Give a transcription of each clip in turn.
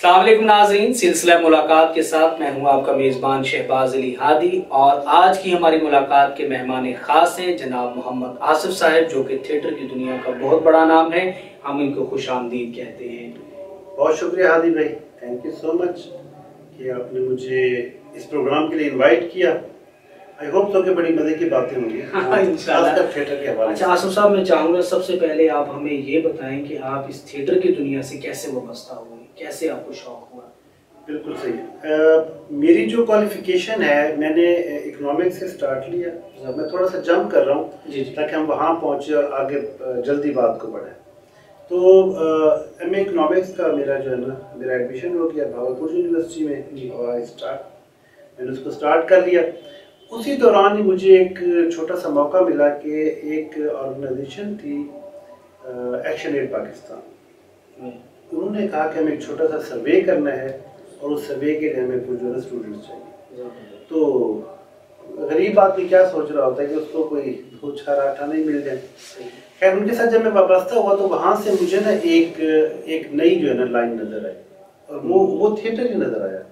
अस्सलाम वालेकुम नाज़रीन, सिलसिला मुलाकात के साथ मैं हूं आपका मेज़बान शहबाज अली हादी और आज की हमारी मुलाकात के मेहमान खास हैं जनाब मोहम्मद आसिफ साहब, जो कि थिएटर की दुनिया का बहुत बड़ा नाम है। हम इनको खुशामदीद कहते हैं। बहुत शुक्रिया हादी भाई, थैंक यू सो मच कि आपने मुझे इस प्रोग्राम के लिए इनवाइट किया। आई होप तो कि बड़ी मजे की बातें होंगी इंशाल्लाह थिएटर के हवाले। अच्छा आसिफ साहब, मैं चाहूँगा सबसे पहले आप हमें ये बताएं कि आप इस थिएटर की दुनिया से कैसे वाबस्ता हुए, कैसे आपको शौक हुआ? बिल्कुल सही। मेरी जो क्वालिफिकेशन है, मैंने इकोनॉमिक्स से स्टार्ट लिया। मैं थोड़ा सा जंप कर रहा हूँ ताकि हम वहाँ पहुँचे और आगे जल्दी बात को बढ़ाएं। तो एमए इकोनॉमिक्स का मेरा जो है ना, मेरा एडमिशन हो गया भागलपुर यूनिवर्सिटी में और मैंने उसको स्टार्ट कर लिया। उसी दौरान ही मुझे एक छोटा सा मौका मिला कि एक ऑर्गेनाइजेशन थी एक्शन एड पाकिस्तान, उन्होंने कहा कि हमें एक छोटा सा सर्वे करना है और उस सर्वे के लिए हमें कुछ जो है स्टूडेंट्स चाहिए। तो गरीब आदमी क्या सोच रहा होता है कि उसको कोई 2-4 आटा नहीं मिल जाए। खैर उनके साथ जब मैं वाबस्ता हुआ तो वहाँ से मुझे ना एक नई जो है ना लाइन नज़र आई और वो थिएटर ही नज़र आया।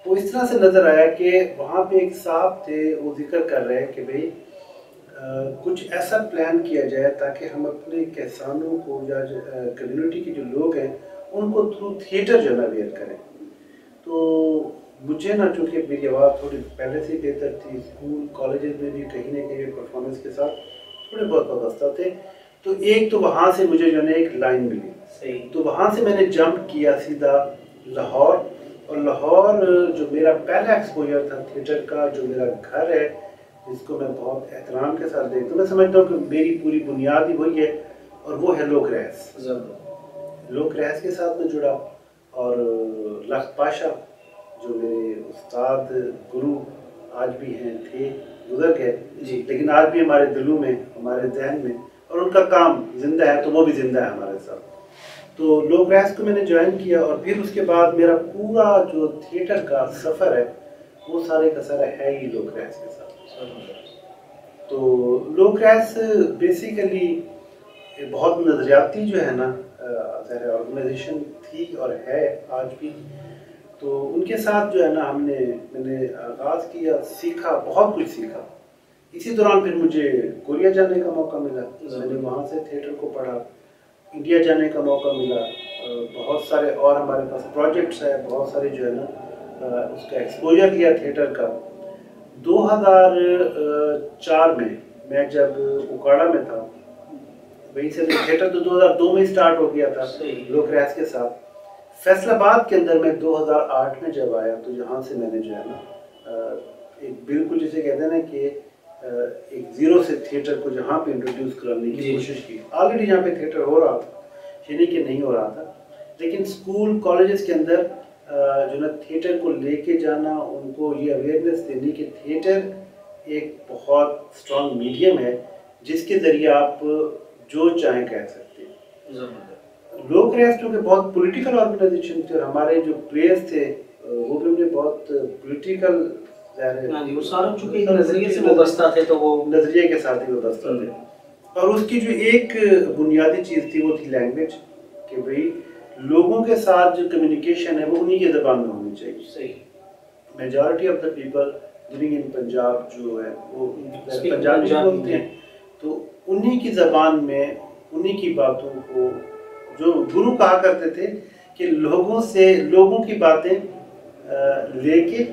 वो इस तरह से नज़र आया कि वहाँ पे एक साहब थे, वो जिक्र कर रहे हैं कि भाई कुछ ऐसा प्लान किया जाए ताकि हम अपने किसानों को या कम्युनिटी के जो लोग हैं उनको थ्रू थिएटर जो है ना अवेयर करें। तो मुझे ना, चूँकि मेरी आवाज़ थोड़ी पहले से बेहतर थी, स्कूल कॉलेजेस में भी कहीं ना कहीं परफॉर्मेंस के साथ थोड़े बहुत वाबस्ता थे, तो एक तो वहाँ से मुझे जो है एक लाइन मिली। तो वहाँ से मैंने जंप किया सीधा लाहौर, और लाहौर जो मेरा पहला एक्सपोजर था थिएटर का, जो मेरा घर है जिसको मैं बहुत एहतराम के साथ देखता हूँ, मैं समझता हूँ कि मेरी पूरी बुनियाद ही वही है और वो है लोक रहस। लोक रहस के साथ मैं जुड़ा और लख्त पाशा जो मेरे उस्ताद गुरु आज भी हैं, थे, गुजर गए जी, लेकिन आज भी हमारे दिलों में, हमारे जहन में, और उनका काम जिंदा है तो वो भी जिंदा है हमारे साथ। तो लोक रहस को मैंने ज्वाइन किया और फिर उसके बाद मेरा पूरा जो थिएटर का सफ़र है वो सारे का सारा है ही लोक रहस के साथ। तो लोक रहस बेसिकली बहुत नज़रियाती जो है ना ऑर्गेनाइजेशन थी और है आज भी। तो उनके साथ जो है ना मैंने आगाज़ किया, सीखा, बहुत कुछ सीखा। इसी दौरान फिर मुझे कोरिया जाने का मौका मिला, मैंने वहाँ से थिएटर को पढ़ा। इंडिया जाने का मौका मिला, बहुत सारे और हमारे पास प्रोजेक्ट्स है, बहुत सारे जो है ना उसका एक्सपोजर लिया थिएटर का। 2004 में मैं जब उकाड़ा में था, वहीं से थिएटर तो 2002 में स्टार्ट हो गया था लोक रहस के साथ। फैसलाबाद के अंदर मैं 2008 में जब आया तो यहाँ से मैंने जो है ना एक बिल्कुल जिसे कहते हैं ना कि एक जीरो से थिएटर को जहाँ पे इंट्रोड्यूस कराने की कोशिश की। ऑलरेडी यहाँ पे थिएटर हो रहा था, ये नहीं कि नहीं हो रहा था, लेकिन स्कूल कॉलेजेस के अंदर जो ना थिएटर को लेके जाना, उनको ये अवेयरनेस देने कि थिएटर एक बहुत स्ट्रॉन्ग मीडियम है जिसके ज़रिए आप जो चाहें कह सकते हैं। लोक रहस क्योंकि बहुत पॉलिटिकल ऑर्गेनाइजेशन थे, हमारे जो प्लेयर्स थे वो भी उन्हें बहुत पॉलिटिकल नजरिए से वाबस्ता थे, तो वो नजरिए के साथ ही वाबस्ता थे। और उसकी जो एक बुनियादी चीज़ थी वो थी लैंग्वेज, कि भाई लोगों के साथ जो कम्युनिकेशन है वो उन्हीं की ज़बान में होनी चाहिए। सही। Majority of the people living in Punjab जो है वो पंजाबी बोलते हैं, तो उन्हीं की ज़बान में उन्हीं की बातों को, जो गुरु कहा करते थे कि लोगों की बातें लेके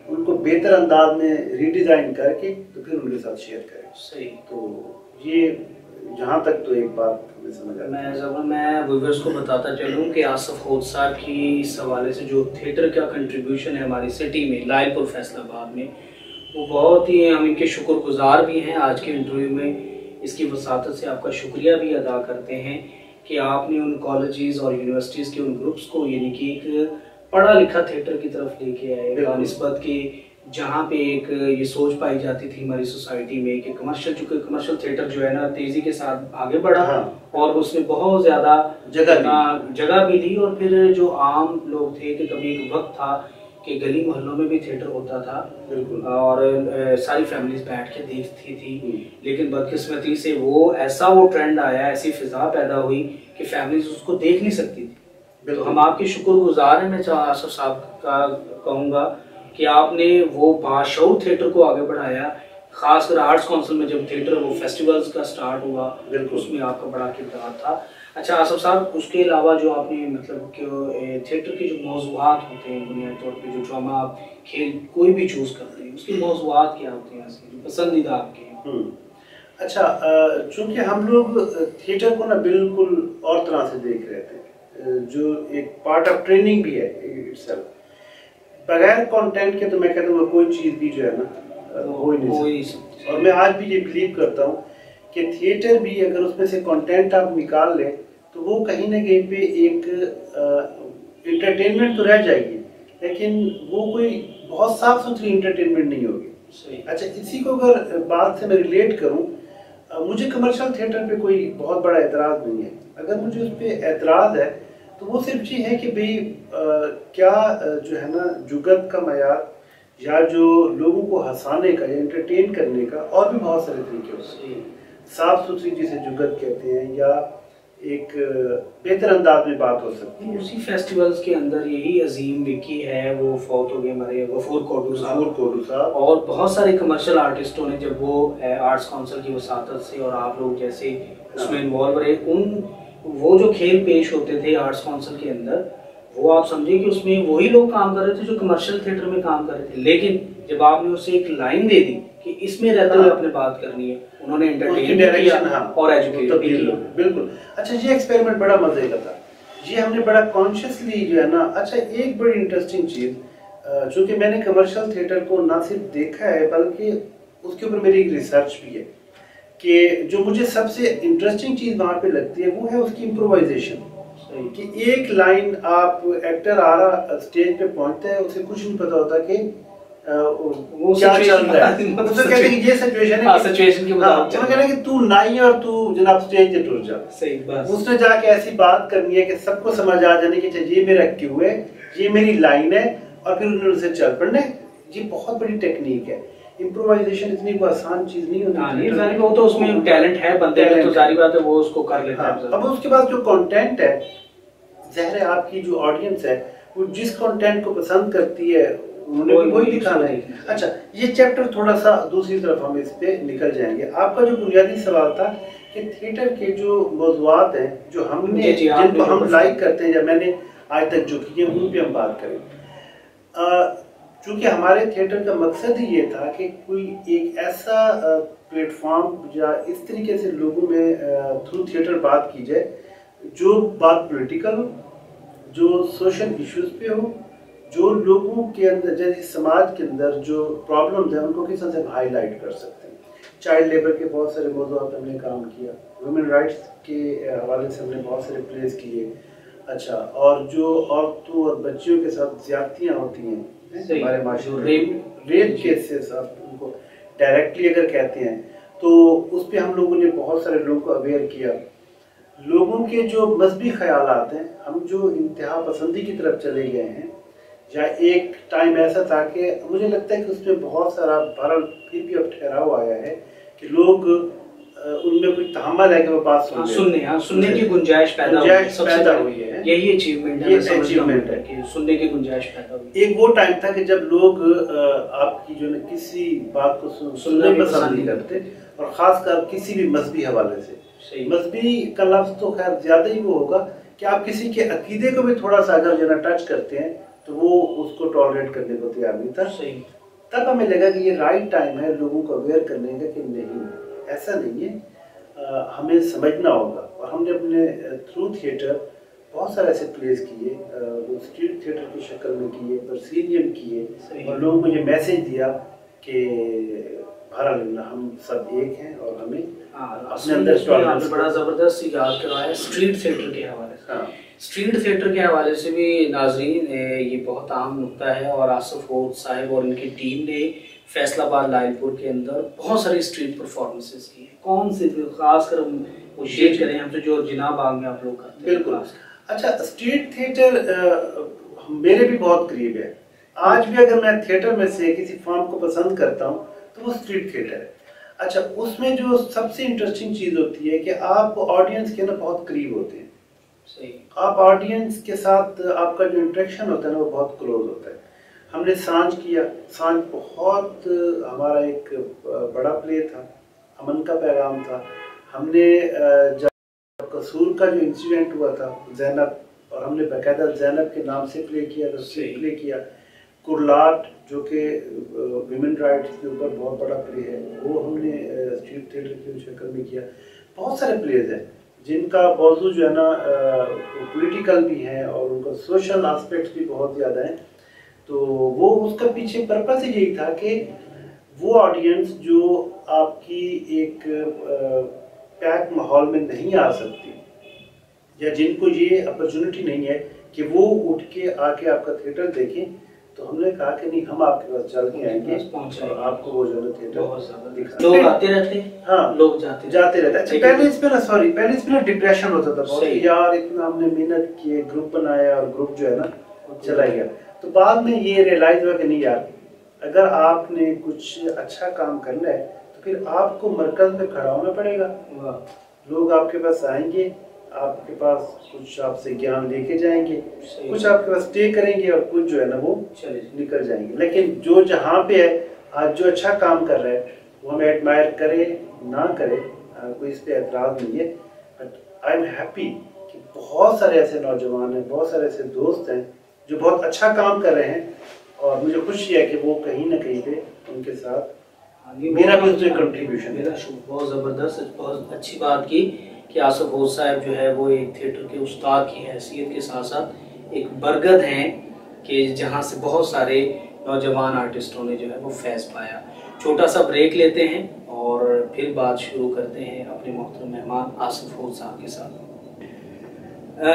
उनको बेहतर अंदाज में रीडिज़ाइन करके तो फिर उनके साथ शेयर करें। सही। तो ये जहाँ तक तो एक बात हमें समझ आ मैं व्यूअर्स को बताता चलूँ कि आसिफ होद साहब की इस हवाले से जो थिएटर का कंट्रीब्यूशन है हमारी सिटी में, लायलपुर फैसलाबाद में, वो बहुत ही, हम इनके शुक्रगुजार भी हैं। आज के इंटरव्यू में इसकी वसातत से आपका शुक्रिया भी अदा करते हैं कि आपने उन कॉलेजेस और यूनिवर्सिटीज़ के उन ग्रुप्स को यानी कि एक पढ़ा लिखा थिएटर की तरफ लेके आए, निस्बत के जहाँ पे एक ये सोच पाई जाती थी हमारी सोसाइटी में कि कमर्शियल थिएटर जो है ना तेज़ी के साथ आगे बढ़ा। हाँ। और उसमें बहुत ज़्यादा जगह भी ली। और फिर जो आम लोग थे कि कभी एक वक्त था कि गली मोहल्लों में भी थिएटर होता था और सारी फैमिलीज बैठ के देखती थी, लेकिन बदकिस्मती से वो ट्रेंड आया, ऐसी फिजा पैदा हुई कि फैमिलीज उसको देख नहीं सकती थी। तो हम आपके शुक्रगुजार हैं। मैं आसिफ साहब का कहूँगा कि आपने वो बाशऊर थिएटर को आगे बढ़ाया, खासकर आर्ट्स काउंसिल में जब थिएटर वो फेस्टिवल्स का स्टार्ट हुआ, उसमें आपका बड़ा किरदार था। अच्छा आसिफ साहब, उसके अलावा जो आपने मतलब कि थिएटर के जो मौज़ूआत होते हैं बुनियादी तौर पे, जो ड्रामा आप खेल कोई भी चूज़ करते हैं, उसके मौज़ूआत क्या होते हैं ऐसे जो पसंदीदा आपके? अच्छा, चूँकि हम लोग थिएटर को ना बिल्कुल और तरह से देख रहे थे, जो एक पार्ट ऑफ ट्रेनिंग भी है इटसेल्फ। बगैर कंटेंट के तो मैं कहता हूँ कोई चीज़ भी जो है ना हो ही नहीं सकती। और मैं आज भी ये बिलीव करता हूँ कि थिएटर भी अगर उसमें से कंटेंट आप निकाल लें तो वो कहीं ना कहीं पे एक इंटरटेनमेंट तो रह जाएगी, लेकिन वो कोई बहुत साफ सुथरी इंटरटेनमेंट नहीं होगी। अच्छा, इसी को अगर बात से मैं रिलेट करूँ, मुझे कमर्शियल थिएटर पे कोई बहुत बड़ा एतराज़ नहीं है। अगर मुझे उस पर एतराज़ है तो वो सिर्फ ये है कि भाई क्या जो है ना जुगत का मयार या जो लोगों को हंसाने का या एंटरटेन करने का और भी बहुत सारे तरीके होते हैं। साफ सुथरी जिसे जुगत कहते हैं या एक बेहतर अंदाज में बात हो सकती है। उसी फेस्टिवल्स के अंदर यही अजीम विकी है, वो फौत हो गए हमारे गफूर कोडू साहब, और बहुत सारे कमर्शियल आर्टिस्टों ने जब वो आर्ट्स काउंसिल की वसातत से और आप लोग जैसे उसमें इन्वॉल्व रहे, वो जो खेल पेश होते थे आर्ट्स काउंसिल के अंदर, वो आप समझिए कि उसमें वही लोग काम कर रहे थे जो कमर्शियल थिएटर में काम कर रहे थे। लेकिन जब आपने उसे एक लाइन दे दी कि इसमें रहते हुए अपने बात करनी है, उन्होंने एंटरटेन किया और एजुकेट भी किया। बिल्कुल। अच्छा, ये एक्सपेरिमेंट बड़ा मजे का था, ये हमने बड़ा कॉन्शियसली जो है ना। अच्छा, एक बड़ी इंटरेस्टिंग चीज, चूंकि मैंने कमर्शियल थिएटर को ना सिर्फ देखा है बल्कि उसके ऊपर मेरी एक रिसर्च भी है, कि जो मुझे सबसे इंटरेस्टिंग चीज वहां पे लगती है वो है उसकी इम्प्रोवाइजेशन। कि एक लाइन आप एक्टर आ रहा स्टेज पे पहुंचता है, उसे कुछ नहीं पता होता कि वो क्या चल रहा है। उससे कहते हैं कि ये सिचुएशन है, सिचुएशन के मुताबिक कहते हैं कि तू नाई और तू जनाब स्टेज पे टूट जा। सही बात। उसने जाके ऐसी बात करनी है कि सबको समझ आ जाने की ये मेरा क्यों है, ये मेरी लाइन है, और फिर उन्होंने उसे चल पड़ना। ये बहुत बड़ी टेक्निक है। इम्प्रोवाइजेशन इतनी कोई आसान चीज नहीं होती। वो तो उसमें टैलेंट है बंदे में, तो सारी बात है वो उसको कर लेता है। अब उसके बाद जो कंटेंट है, ज़ाहिर है आपकी जो ऑडियंस है वो जिस कंटेंट को पसंद करती है उन्होंने वही दिखाना है। अच्छा, ये चैप्टर थोड़ा सा दूसरी तरफ हम इस पे निकल जाएंगे। आपका जो बुनियादी सवाल था कि थिएटर के जो मौज़ूआत हैं जो हमने जिनको हम लाइक करते हैं या मैंने आज तक जो किए उन पे हम बात करें। चूँकि हमारे थिएटर का मकसद ही ये था कि कोई एक ऐसा प्लेटफॉर्म या इस तरीके से लोगों में थ्रू थिएटर बात की जाए जो बात पॉलिटिकल हो, जो सोशल इश्यूज पे हो, जो लोगों के अंदर जैसे समाज के अंदर जो प्रॉब्लम्स हैं उनको किस तरह से हाईलाइट कर सकते हैं। चाइल्ड लेबर के बहुत सारे मौज़ूआत पे हमने काम किया, वुमेन राइट्स के हवाले से हमने बहुत सारे प्लेस किए। अच्छा, और जो औरतों और बच्चियों के साथ ज्यादतियाँ होती हैं हमारे माशरे, रेप केसेस आप उनको डायरेक्टली अगर कहते हैं, तो उस पर हम लोगों ने बहुत सारे लोगों को अवेयर किया। लोगों के जो मजहबी ख्यालात हैं, हम जो इंतहा पसंदी की तरफ चले गए हैं, या एक टाइम ऐसा था कि मुझे लगता है कि उसमें बहुत सारा बहरहाल फिर भी अब ठहराव आया है कि लोग उनमें कोई तहम्मुल है कि वो बात सुनने की गुंजाइश पैदा हुई है। यही अचीवमेंट है कि सुनने की गुंजाइश पैदा हुई। एक वो टाइम था कि जब लोग आपकी जो है किसी बात को सुनने पसंद नहीं करते, और खासकर किसी भी मजहबी हवाले से। मजहबी का लफ्ज तो खैर ज्यादा ही वो होगा कि आप किसी के अकीदे को भी थोड़ा सा अगर जो टच करते हैं तो वो उसको टॉलरेट करने को तैयार नहीं था। तब हमें लगा कि ये राइट टाइम है लोगों को अवेयर करने का कि नहीं, ऐसा नहीं है, हमें समझना होगा। और हमने अपने थ्रू थिएटर बहुत सारे ऐसे प्लेस किए, वो स्ट्रीट थिएटर की शक्ल में किए, परसीनियम किए, और लोगों को ये मैसेज दिया कि बहरहाल हम सब एक हैं और हमें अपने अंदर बड़ा जबरदस्त याद करवाया स्ट्रीट थिएटर के हवाले से। स्ट्रीट थिएटर के हवाले से भी नाजरीन ये बहुत अहम नुक्ता है, और आसिफ होद साहब और इनकी टीम ने फैसलाबाद लाइलपुर के अंदर बहुत सारी स्ट्रीट परफॉर्मेंसेस की है। कौन सी खासकर वो शेयर करें हमसे जो जिना बाग में आप लोग करते हैं? बिल्कुल। अच्छा, स्ट्रीट थिएटर मेरे भी बहुत करीब है। आज भी अगर मैं थिएटर में से किसी फॉर्म को पसंद करता हूँ तो वो स्ट्रीट थिएटर है। अच्छा, उसमें जो सबसे इंटरेस्टिंग चीज़ होती है कि आप ऑडियंस के ना बहुत करीब होते हैं। आप ऑडियंस के साथ आपका जो इंटरेक्शन होता है ना वो बहुत क्लोज होता है। हमने सांझ किया, सांझ बहुत हमारा एक बड़ा प्ले था, अमन का पैगाम था। हमने जब कसूर का जो इंसिडेंट हुआ था ज़ैनब, और हमने बाकायदा ज़ैनब के नाम से प्ले किया, तो प्ले किया। कुरलाट जो कि विमेन राइट्स के ऊपर बहुत बड़ा प्ले है, वो हमने स्ट्रीट थिएटर की शक्ल में किया। बहुत सारे प्लेज हैं जिनका मौजू जो है ना पॉलिटिकल भी है और उनका सोशल एस्पेक्ट्स भी बहुत ज़्यादा हैं। तो वो उसका पीछे पर्पस ही यही था कि वो ऑडियंस जो आपकी एक पैक माहौल में नहीं आ सकती, या जिनको ये अपॉर्चुनिटी नहीं है कि वो उठ के आके आपका थिएटर देखें, तो हमने कहा कि नहीं, हम आपके पास चल के आएंगे और आपको वो जो थिएटर दिखा। लोग आते रहते हैं, हाँ, लोग जाते रहते हैं। अच्छा, पहले इस पे ना डिप्रेशन होता था बहुत, यार इतना हमने मेहनत की, ग्रुप बनाया और ग्रुप जो है ना चला गया। तो बाद में ये रियलाइज हुआ कि नहीं यार, अगर आपने कुछ अच्छा काम करना है तो फिर आपको मरकज में खड़ा होना पड़ेगा। लोग आपके पास आएंगे, आपके पास कुछ आपसे ज्ञान लेके जाएंगे, कुछ आपके पास स्टे करेंगे और कुछ जो है ना वो निकल जाएंगे। लेकिन जो जहाँ पे है आज जो अच्छा काम कर रहा है वो हमें एडमायर करे ना करे, कोई इस पे एतराज़ नहीं है। बट आई एम हैप्पी कि बहुत सारे ऐसे नौजवान हैं, बहुत सारे ऐसे दोस्त हैं जो बहुत अच्छा काम कर रहे हैं, और मुझे खुशी है कि वो कहीं ना कहीं पे उनके साथ मेरा भी उसमें कंट्रीब्यूशन है। बहुत ज़बरदस्त, बहुत अच्छी बात की कि आसिफ होद साहब जो है वो एक थिएटर के उस्ताद की हैसियत के साथ साथ एक बरगद हैं कि जहाँ से बहुत सारे नौजवान आर्टिस्टों ने जो है वो फैज़ पाया। छोटा सा ब्रेक लेते हैं और फिर बात शुरू करते हैं अपने मोहतरम मेहमान आसिफ होद साहब के साथ।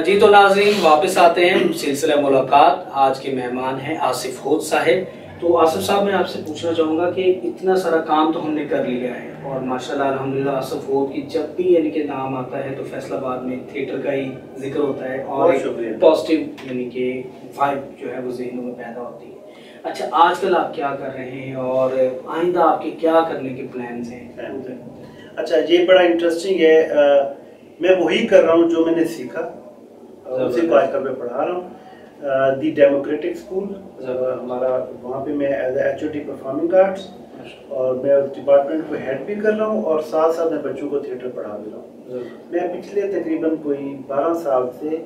जी तो नाज़रीन, वापस आते हैं सिलसिला मुलाकात। आज के मेहमान हैं आसिफ होद साहब। तो आसिफ साहब, मैं आपसे पूछना चाहूँगा कि इतना सारा काम तो हमने कर लिया है और माशाल्लाह अल्हम्दुलिल्लाह आसिफ होद की जब भी यानी कि नाम आता है तो फैसलाबाद में थिएटर का ही जिक्र होता है और पॉजिटिव यानी कि वाइब जो है वो ज़हनों में पैदा होती है। अच्छा, आजकल आप क्या कर रहे हैं और आइंदा आपके क्या करने के प्लान्स हैं? अच्छा, ये बड़ा इंटरेस्टिंग है। मैं वही कर रहा हूँ जो मैंने सीखा, उसी को आजकल मैं पढ़ा रहा हूँ। दी डेमोक्रेटिक स्कूल हमारा, वहाँ पे मैं एज HOD परफॉर्मिंग आर्ट्स, और मैं उस डिपार्टमेंट को हेड भी कर रहा हूँ और साथ साथ मैं बच्चों को थिएटर पढ़ा भी रहा हूँ। मैं पिछले तकरीबन कोई 12 साल से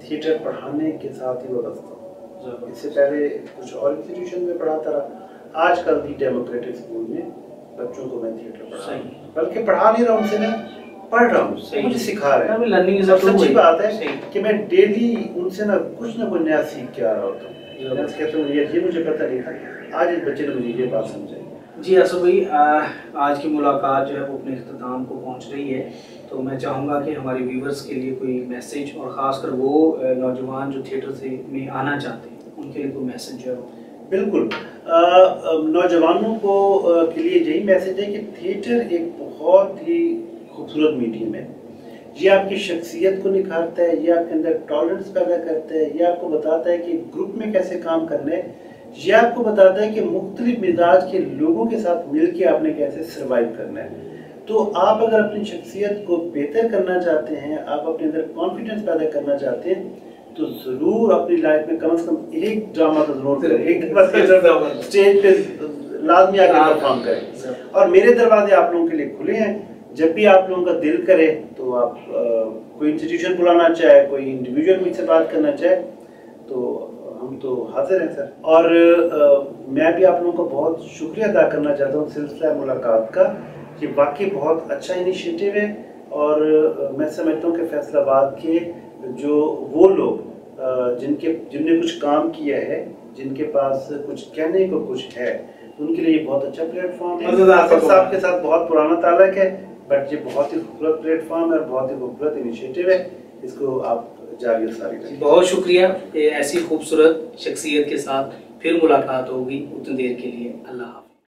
थिएटर पढ़ाने के साथ ही व्यवस्था हूँ। इससे पहले कुछ और इंस्टीट्यूशन में पढ़ाता रहा। आजकल दी डेमोक्रेटिक स्कूल में बच्चों को मैं थिएटर पढ़ा रहा हूँ, बल्कि पढ़ा नहीं रहा हूँ, उनसे मैं पढ़ रहा हूँ, मुझे सिखा रहे हैं। लर्निंग सच्ची बात है कि मैं डेली उनसे ना कुछ नया सीख के आ रहा होता हूँ। मैं कहता हूँ ये मुझे पता नहीं था, आज इस बच्चे ने मुझे ये बात समझाई। जी आसिफ भाई, आज की मुलाकात जो है वो अपने इख्तिताम को पहुँच रही है, तो मैं चाहूँगा कि हमारे व्यूवर्स के लिए कोई मैसेज, और ख़ासकर वो नौजवान जो थिएटर से में आना चाहते हैं उनके लिए कोई मैसेज जो है। बिल्कुल, नौजवानों को के लिए यही मैसेज है कि थिएटर एक बहुत ही खूबसूरत मीडियम है। ये आपकी शख्सियत को निखारता है, ये आपके अंदर टॉलरेंस पैदा करता है, ये आपको बताता है कि ग्रुप में कैसे काम करना है, ये आपको बताता है कि मुख्तलिफ मिजाज के लोगों के साथ मिलकर आपने कैसे सर्वाइव करना है। तो आप अगर अपनी शख्सियत को बेहतर करना चाहते हैं, आप अपने अंदर कॉन्फिडेंस पैदा करना चाहते हैं, तो ज़रूर अपनी लाइफ में कम से कम एक ड्रामा तो जरूर करें, एक स्टेज पे लाजमी आकर परफॉर्म करें। और मेरे दरवाजे आप लोगों के लिए खुले हैं। जब भी आप लोगों का दिल करे तो आप कोई इंस्टीट्यूशन बुलाना चाहे, कोई इंडिविजुअल मुझसे बात करना चाहे, तो हम तो हाजिर हैं सर। और मैं भी आप लोगों को बहुत शुक्रिया अदा करना चाहता हूँ सिलसिला मुलाकात का, कि वाकई बहुत अच्छा इनिशिएटिव है। और मैं समझता हूँ कि फैसलाबाद के जो वो लोग जिनने कुछ काम किया है, जिनके पास कुछ कहने को कुछ है, उनके लिए ये बहुत अच्छा प्लेटफॉर्म है। आसिफ साहब के साथ बहुत पुराना ताल्लुक है, बट ये बहुत ही खूबसूरत प्लेटफॉर्म है और बहुत ही खूबसूरत इनिशिएटिव है। इसको आप जारी सारी करें। बहुत शुक्रिया। ऐसी खूबसूरत शख्सियत के साथ फिर मुलाकात होगी। उतनी देर के लिए अल्लाह।